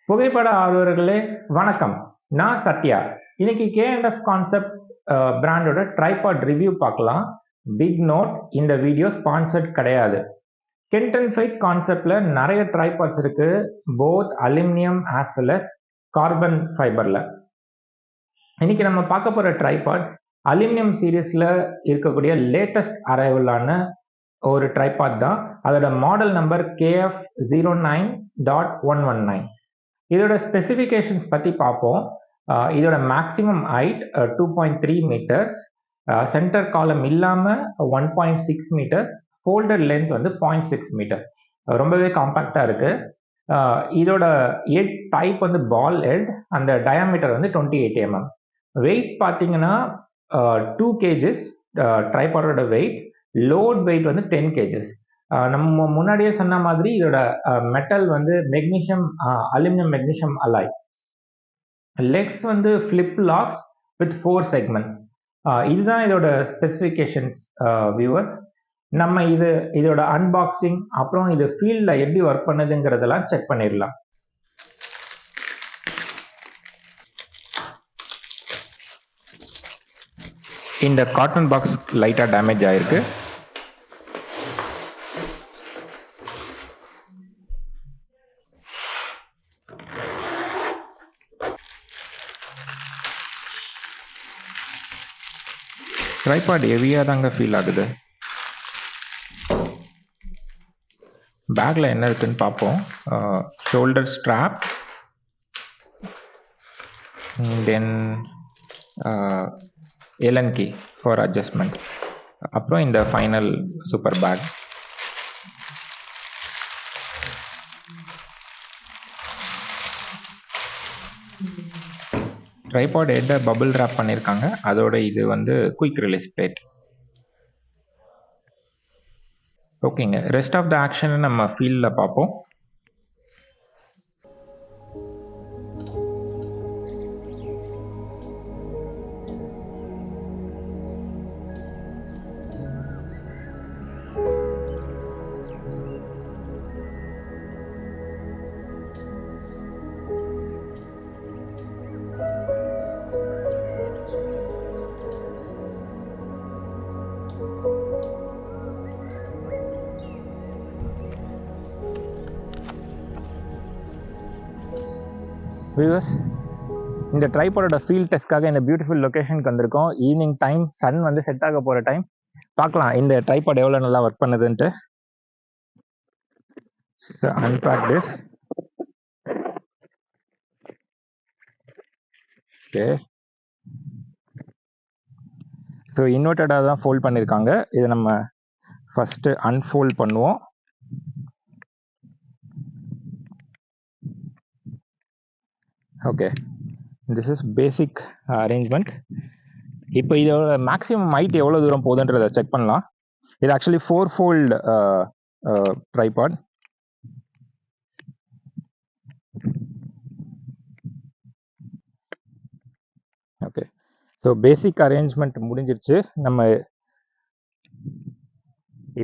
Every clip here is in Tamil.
புகைப்பட ஆர்வலர்களே வணக்கம். நான் சத்யா. இன்னைக்கு K&F கான்செப்ட் பிராண்டோட ட்ரைபாட் ரிவ்யூ பார்க்கலாம். பிக் நோட், இந்த வீடியோ ஸ்பான்சர்ட் கிடையாது. கென்டன் ஃபைட் கான்செப்ட்ல நிறைய ட்ரைபாட்ஸ் இருக்கு, both aluminium as well as carbon ஃபைபர்ல. இன்னைக்கு நம்ம பார்க்க போற ட்ரைபாட் அலுமினியம் சீரீஸ்ல இருக்கக்கூடிய லேட்டஸ்ட் அரைவலான ஒரு ட்ரைபாட் தான். அதோட மாடல் நம்பர் KF09.119. இதோட ஸ்பெசிஃபிகேஷன்ஸ் பற்றி பார்ப்போம். இதோட மேக்ஸிமம் ஹைட் 2.3 மீட்டர்ஸ், சென்டர் காலம் இல்லாமல் 1.6 மீட்டர்ஸ், ஃபோல்டட் லென்த் வந்து 0.6 மீட்டர்ஸ். ரொம்பவே காம்பேக்டாக இருக்குது. இதோட ஹெட் டைப் வந்து பால் ஹெட், அந்த டயாமீட்டர் வந்து 28 mm. வெயிட் பார்த்தீங்கன்னா 2 kgs ட்ரைபாடோட வெயிட். லோட் வெயிட் வந்து 10 kgs. நம்ம முன்னாடியே சொன்ன மாதிரி இதோட மெட்டல் வந்து magnesium aluminium magnesium alloy. Legs வந்து ஃபிளிப் லாக்ஸ் வித் 4 செக்மெண்ட்ஸ். இதுதான் இதோட ஸ்பெசிஃபிகேஷன்ஸ் வியூவர்ஸ். நம்ம இதோட அன்பாக்சிங் அப்புறம் இது ஃபீல்டில் எப்படி ஒர்க் பண்ணுதுங்கிறதெல்லாம் செக் பண்ணிடலாம். இந்த காட்டன் பாக்ஸ் லைட்டாக டேமேஜ் ஆயிருக்கு. ட்ரைபாட் ஹெவியாக தாங்க ஃபீல் ஆகுது. பேக்கில் என்ன இருக்குன்னு பார்ப்போம். Shoulder strap, then Allen key for adjustment, அப்புறம் இந்த ஃபைனல் சூப்பர் பேக். ட்ரைபாட் ஹெட்டை பபிள் ரேப் பண்ணியிருக்காங்க. அதோட இது வந்து குயிக் ரிலீஸ் பிளேட். ஓகேங்க, ரெஸ்ட் ஆஃப் த ஆக்ஷனை நம்ம ஃபீல்டில் பார்ப்போம். வியூவர்ஸ், இந்த ட்ரைபாடோட ஃபீல்ட் டெஸ்ட்காக இந்த பியூட்டிஃபுல் லொக்கேஷனுக்கு வந்திருக்கோம். ஈவினிங் டைம், சன் வந்து செட் ஆக போகிற டைம். பார்க்கலாம் இந்த ட்ரைபாட் எவ்வளோ நல்லா ஒர்க் பண்ணுதுன்ட்டு. Unpack this. ஓகே, ஸோ இன்வெர்டடாக தான் ஃபோல்ட் பண்ணியிருக்காங்க. இதை நம்ம ஃபஸ்ட்டு அன்ஃபோல்ட் பண்ணுவோம். Okay, this is basic arrangement. இப்போ இதோட மேக்ஸிமம் ஹைட் எவ்வளோ தூரம் போகுதுன்றதை செக் பண்ணலாம். இது actually 4-fold tripod. Okay, so basic arrangement முடிஞ்சிருச்சு. நம்ம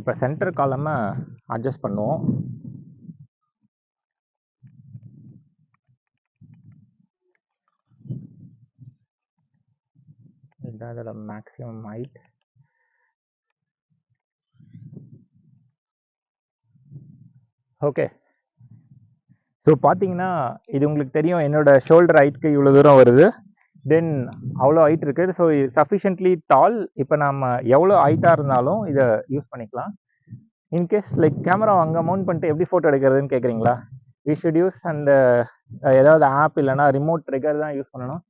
இப்போ சென்டர் காலமை அட்ஜஸ்ட் பண்ணுவோம். இதுதான் அதோட மேக்ஸிமம் ஹைட். ஓகே, ஸோ பார்த்தீங்கன்னா இது உங்களுக்கு தெரியும், என்னோட ஷோல்டர் ஹைட்க்கு இவ்வளோ தூரம் வருது. தென் அவ்வளோ ஹைட் இருக்குது. ஸோ இது சஃபிஷியன்ட்லி டால். இப்போ நம்ம எவ்வளோ ஹைட்டாக இருந்தாலும் இதை யூஸ் பண்ணிக்கலாம். இன்கேஸ் லைக் கேமரா அங்கே மவுண்ட் பண்ணிட்டு எப்படி ஃபோட்டோ எடுக்கிறதுன்னு கேட்குறீங்களா? வி ஷுட் யூஸ் அந்த ஏதாவது ஆப் இல்லைனா ரிமோட் ட்ரிகர் தான் யூஸ் பண்ணணும்.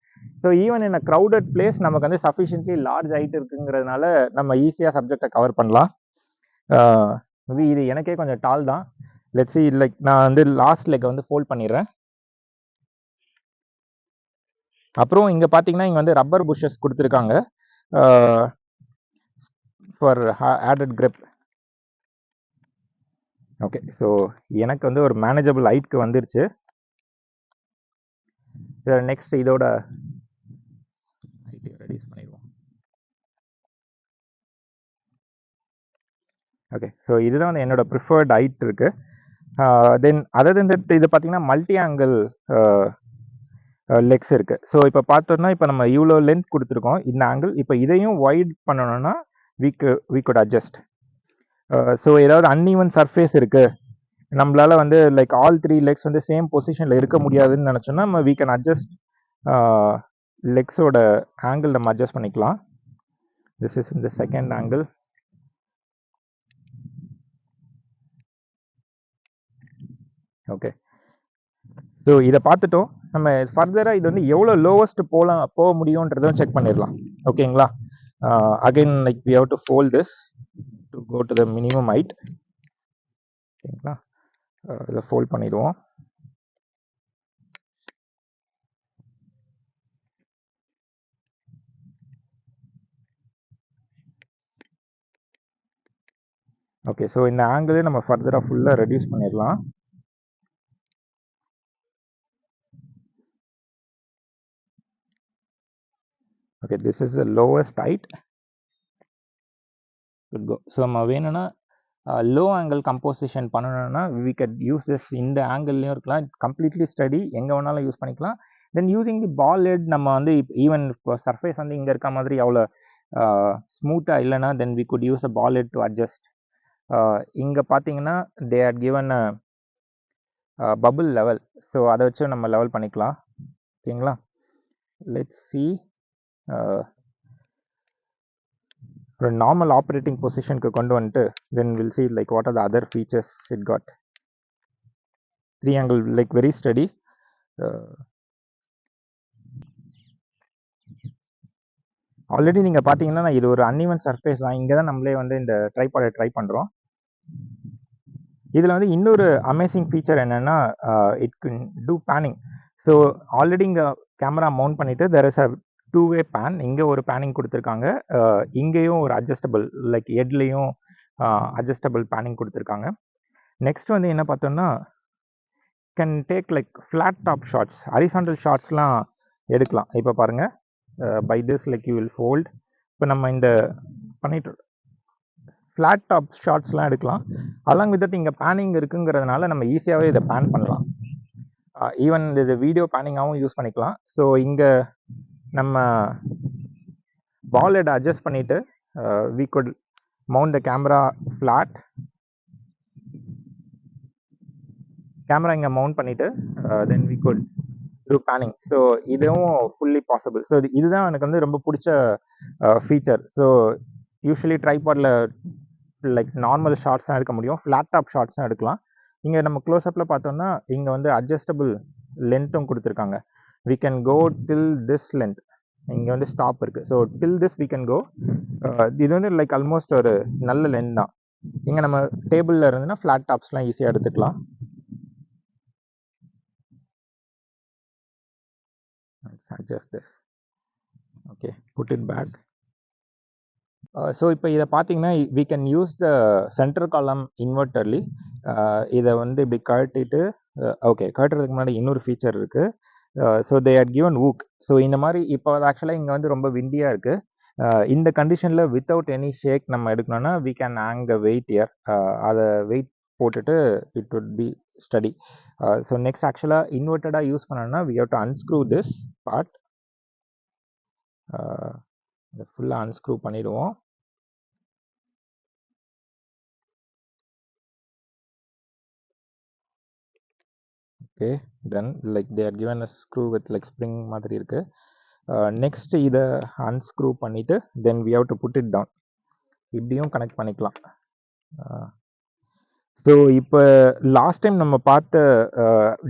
So even in a crowded place நமக்கு வந்து சஃபிஷியன்ட்லி லார்ஜ் ஹைட் இருக்குங்கிறதுனால நம்ம ஈஸியாக சப்ஜெக்டை கவர் பண்ணலாம். மேபி இது எனக்கே கொஞ்சம் டால் தான். லெட்ஸ் சி, லைக் நான் வந்து லாஸ்ட் லெக்கை வந்து ஃபோல்ட் பண்ணிடுறேன். அப்புறம் இங்கே பார்த்தீங்கன்னா இங்கே வந்து ரப்பர் புஷஸ் கொடுத்துருக்காங்க for added grip. Okay, so எனக்கு வந்து ஒரு மேனேஜபிள் ஹைட்க்கு வந்துருச்சு. நெக்ஸ்ட் இதோட ரெடியூஸ் பண்ணிடுவோம். ஓகே, ஸோ இதுதான் வந்து என்னோட ப்ரிஃபர்ட் ஹைட் இருக்குது. தென் அதர் தென் தட் இது பார்த்தீங்கன்னா மல்டி ஆங்கிள் லெக்ஸ் இருக்கு. ஸோ இப்போ பார்த்தோம்னா இப்போ நம்ம இவ்வளோ லென்த் கொடுத்துருக்கோம் இந்த ஆங்கிள். இப்போ இதையும் வைட் பண்ணணும்னா வி குட் அட்ஜஸ்ட். ஸோ ஏதாவது அன்ஈவன் சர்ஃபேஸ் இருக்கு, நம்மளால வந்து லைக் ஆல் 3 லெக்ஸ் வந்து சேம் பொசிஷன்ல இருக்க முடியாதுன்னு நினைச்சோம்னா நம்ம வி கேன் அட்ஜஸ்ட் லெக்ஸோட ஆங்கிள் நம்ம அட்ஜஸ்ட் பண்ணிக்கலாம். திஸ் இஸ் இந்த செகண்ட் ஆங்கிள். ஓகே, ஸோ இதை பார்த்துட்டோம். நம்ம ஃபர்தராக இது வந்து எவ்வளோ லோவஸ்ட் போக முடியுன்றதும் செக் பண்ணிடலாம். ஓகேங்களா? Again like we have to fold this to go to the minimum height. ஓகேங்களா? இதை ஃபோல்ட் பண்ணிடுவோம். ஓகே, ஸோ இந்த ஆங்கிளே நம்ம ஃபர்தராக ஃபுல்லாக ரெடியூஸ் பண்ணிடலாம். Okay, this is the lowest height. Good go. So நம்ம வேணும்னா லோ ஆங்கிள் கம்போசிஷன் பண்ணணும்னா வி கேட் யூஸ் திஸ். இந்த ஆங்கிள்லையும் இருக்கலாம், கம்ப்ளீட்லி ஸ்டடி, எங்கே வேணாலும் யூஸ் பண்ணிக்கலாம். தென் யூஸிங் தி பால் ஹெட் நம்ம வந்து ஈவன் இப்போ சர்ஃபேஸ் வந்து இங்கே இருக்க மாதிரி அவ்வளோ ஸ்மூத்தாக இல்லைன்னா then we could use a ball head to adjust. இங்கே பார்த்தீங்கன்னா they are given bubble level, so அதை வச்சு நம்ம லெவல் பண்ணிக்கலாம். ஓகேங்களா? லெட்ஸ் சி ஒரு நார்மல் ஆப்ரேட்டிங் பொசிஷனுக்கு கொண்டு வந்துட்டு then will see like what are the other features it got. Three angle like very steady. Already நீங்கள் பார்த்தீங்கன்னா இது ஒரு அன்இவன் சர்ஃபேஸ் தான். இங்கே தான் நம்மளே வந்து இந்த ட்ரைபாடை ட்ரை பண்ணுறோம். இதில் வந்து இன்னொரு அமேசிங் ஃபீச்சர் என்னென்னா it can do panning. So already இங்கே கேமரா மவுண்ட் பண்ணிவிட்டு there is a 2-way pan. இங்கே ஒரு பேனிங் கொடுத்துருக்காங்க, இங்கேயும் ஒரு அட்ஜஸ்டபிள் லைக் ஹெட்லேயும் அட்ஜஸ்டபிள் பேனிங் கொடுத்துருக்காங்க. நெக்ஸ்ட் வந்து என்ன பார்த்தோம்னா can take like flat top shots, horizontal ஷாட்ஸ்லாம் எடுக்கலாம். இப்போ பாருங்கள், by this like you will fold. இப்போ நம்ம இந்த பண்ணிட்டு ஃப்ளாட் டாப் ஷாட்ஸ்லாம் எடுக்கலாம். அலாங் வித் தட் இங்கே பேனிங் இருக்குங்கிறதுனால நம்ம ஈஸியாகவே இதை பேன் பண்ணலாம். ஈவன் இது வீடியோ பேனிங்காகவும் யூஸ் பண்ணிக்கலாம். ஸோ இங்கே நம்ம பால் ஹெட் அட்ஜஸ்ட் பண்ணிவிட்டு we could mount the camera flat. Camera இங்கே மவுண்ட் பண்ணிவிட்டு then we could do panning. So இதுவும் ஃபுல்லி பாசிபிள். ஸோ இதுதான் எனக்கு வந்து ரொம்ப பிடிச்ச ஃபீச்சர். ஸோ யூஸ்வலி ட்ரைபாடில் லைக் நார்மல் ஷார்ட்ஸ் தான் எடுக்க முடியும், ஃப்ளாட் டாப் ஷார்ட்ஸ் தான் எடுக்கலாம். இங்கே நம்ம க்ளோஸ்அப்பில் பார்த்தோம்னா இங்கே வந்து அட்ஜஸ்டபிள் லென்த்தும் கொடுத்துருக்காங்க. We can go till this length. இங்கே வந்து ஸ்டாப் இருக்குது. So till this we can go. இது வந்து லைக் ஆல்மோஸ்ட் ஒரு நல்ல லென்த் தான். இங்கே நம்ம டேபிளில் இருந்துன்னா ஃப்ளாட் டாப்ஸ்லாம் ஈஸியாக எடுத்துக்கலாம். Adjust this. Okay, put it back. So இப்போ இதை பார்த்தீங்கன்னா we can use the centre column invertedly. இதை வந்து இப்படி கழட்டிட்டு ஓகே, கழட்டுறதுக்கு முன்னாடி இன்னொரு ஃபீச்சர் இருக்குது. So they had given hook. So இந்த மாதிரி இப்போ ஆக்சுவலாக இங்கே வந்து ரொம்ப விண்டியாக இருக்குது. இந்த கண்டிஷனில் வித்தவுட் எனி ஷேக் நம்ம எடுக்கணும்னா we can hang the weight here. அதை வெயிட் போட்டுட்டு it would be steady. So next ஆக்சுவலாக இன்வெர்ட்டடாக யூஸ் பண்ணோன்னா we have to unscrew this part. இதை ஃபுல்லாக அன்ஸ்க்ரூ பண்ணிடுவோம். Okay, then like they are given a screw with like spring மாதிரி இருக்குது. நெக்ஸ்ட் இதை அன்ஸ்க்ரூ பண்ணிவிட்டு then we have to put it down. இப்படியும் கனெக்ட் பண்ணிக்கலாம். ஸோ இப்போ லாஸ்ட் டைம் நம்ம பார்த்த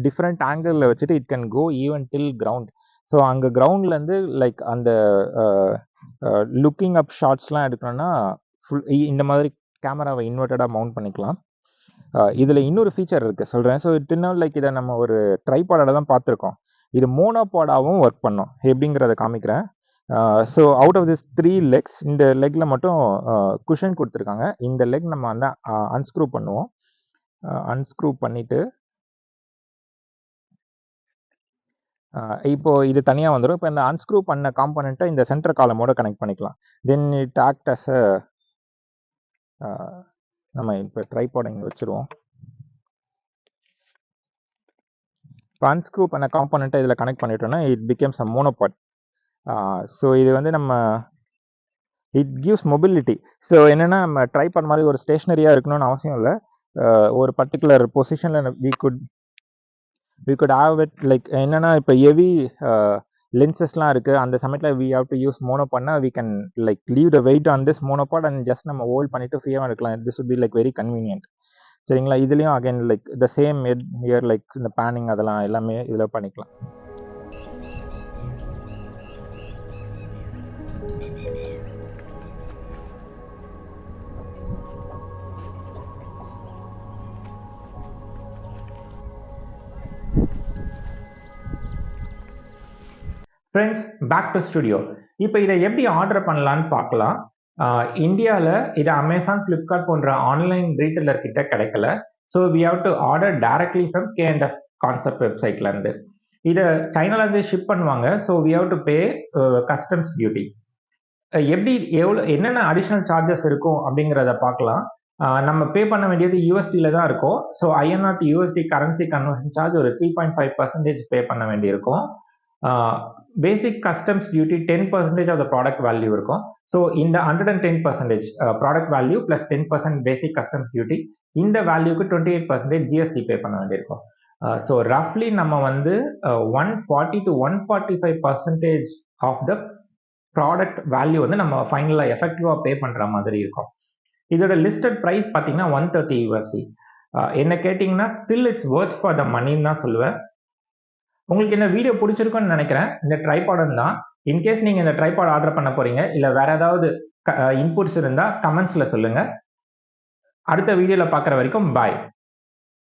டிஃப்ரெண்ட் ஆங்கிளில் வச்சுட்டு it can go even till ground. So அங்கே கிரவுண்ட்லேருந்து லைக் அந்த லுக்கிங் அப் ஷாட்ஸ்லாம் எடுக்கணும்னா ஃபுல் இந்த மாதிரி கேமராவை இன்வெர்ட்டடாக மவுண்ட் பண்ணிக்கலாம். இதில் இன்னொரு ஃபீச்சர் இருக்குது சொல்கிறேன். ஸோ இட்னால் லைக் இதை நம்ம ஒரு ட்ரைபாடாக தான் பார்த்துருக்கோம். இது மோனோபாடாகவும் ஒர்க் பண்ணோம். எப்படிங்கிறத காமிக்கிறேன். So out of this 3 legs இந்த லெக்கில் மட்டும் குஷன் கொடுத்துருக்காங்க. இந்த லெக் நம்ம வந்து அன்ஸ்க்ரூ பண்ணுவோம். அன்ஸ்க்ரூ பண்ணிவிட்டு இப்போ இது தனியாக வந்துடும். இப்போ இந்த அன்ஸ்க்ரூ பண்ண காம்பனண்ட்டை இந்த சென்டர் காலமோட கனெக்ட் பண்ணிக்கலாம். தென் இட் ஆக்ட் அஸ் நம்ம இப்போ ட்ரைபாட் இங்கே வச்சுருவோம். இப்போ அன்ஸ்க்ரூ பண்ண காம்பனண்ட்டை இதில் கனெக்ட் பண்ணிட்டோம்னா it becomes a monopod. So இது வந்து நம்ம இட் கிவ்ஸ் மொபிலிட்டி. ஸோ என்னென்னா நம்ம ட்ரைபாட் மாதிரி ஒரு ஸ்டேஷ்னரியாக இருக்கணும்னு அவசியம் இல்லை. ஒரு பர்டிகுலர் பொசிஷனில் we could have it like என்னென்னா இப்போ ஹெவி லென்சஸ்லாம் இருக்குது. அந்த சமயத்தில் வி ஹாவ் டு யூஸ் மோனோபாட்னா we can like leave the weight on this monopod and just நம்ம ஹோல்ட் பண்ணிவிட்டு ஃப்ரீயாக இருக்கலாம். This would be like very convenient. சரிங்களா? இதுலேயும் again like the same head here like இந்த பேனிங் அதெல்லாம் எல்லாமே இதில் பண்ணிக்கலாம். Friends, back to studio. இப்போ இதை எப்படி ஆர்டர் பண்ணலான்னு பார்க்கலாம். இந்தியாவில் இது அமேசான், ஃப்ளிப்கார்ட் போன்ற ஆன்லைன் ரீட்டைலர் கிட்ட கிடைக்கல. So we have to order directly from K&F concept வெப்சைட்லேருந்து. இதை சைனாலேருந்து ஷிப் பண்ணுவாங்க. So we have to pay customs duty. எப்படி என்னென்ன அடிஷ்னல் சார்ஜஸ் இருக்கும் அப்படிங்கிறத பார்க்கலாம். நம்ம பே பண்ண வேண்டியது யூஎஸ்டியில் தான் இருக்கும். So INR to USD currency conversion charge ஒரு 3.5% பே பண்ண வேண்டியிருக்கும். Basic customs duty 10% of the product value இருக்கும். ஸோ இந்த 110% product value plus 10% basic customs duty, இந்த வேல்யூக்கு 28% ஜிஎஸ்டி பே பண்ண வேண்டியிருக்கும். ஸோ ரஃப்லி நம்ம வந்து 140 to 145% of the product value வந்து நம்ம ஃபைனலாக எஃபெக்டிவாக பே பண்ணுற மாதிரி இருக்கும். இதோட லிஸ்டட் ப்ரைஸ் பார்த்தீங்கன்னா $130 USD. என்ன கேட்டிங்கன்னா still it's worth for the மணின்னு தான் சொல்லுவேன். உங்களுக்கு இந்த வீடியோ பிடிச்சிருக்குன்னு நினைக்கிறேன். இந்த ட்ரைபாட் தான். இன்கேஸ் நீங்கள் இந்த ட்ரைபாட் ஆர்டர் பண்ண போகிறீங்க இல்லை வேறு ஏதாவது இன்புட்ஸ் இருந்தால் கமெண்ட்ஸில் சொல்லுங்கள். அடுத்த வீடியோவில் பார்க்குற வரைக்கும் பாய்.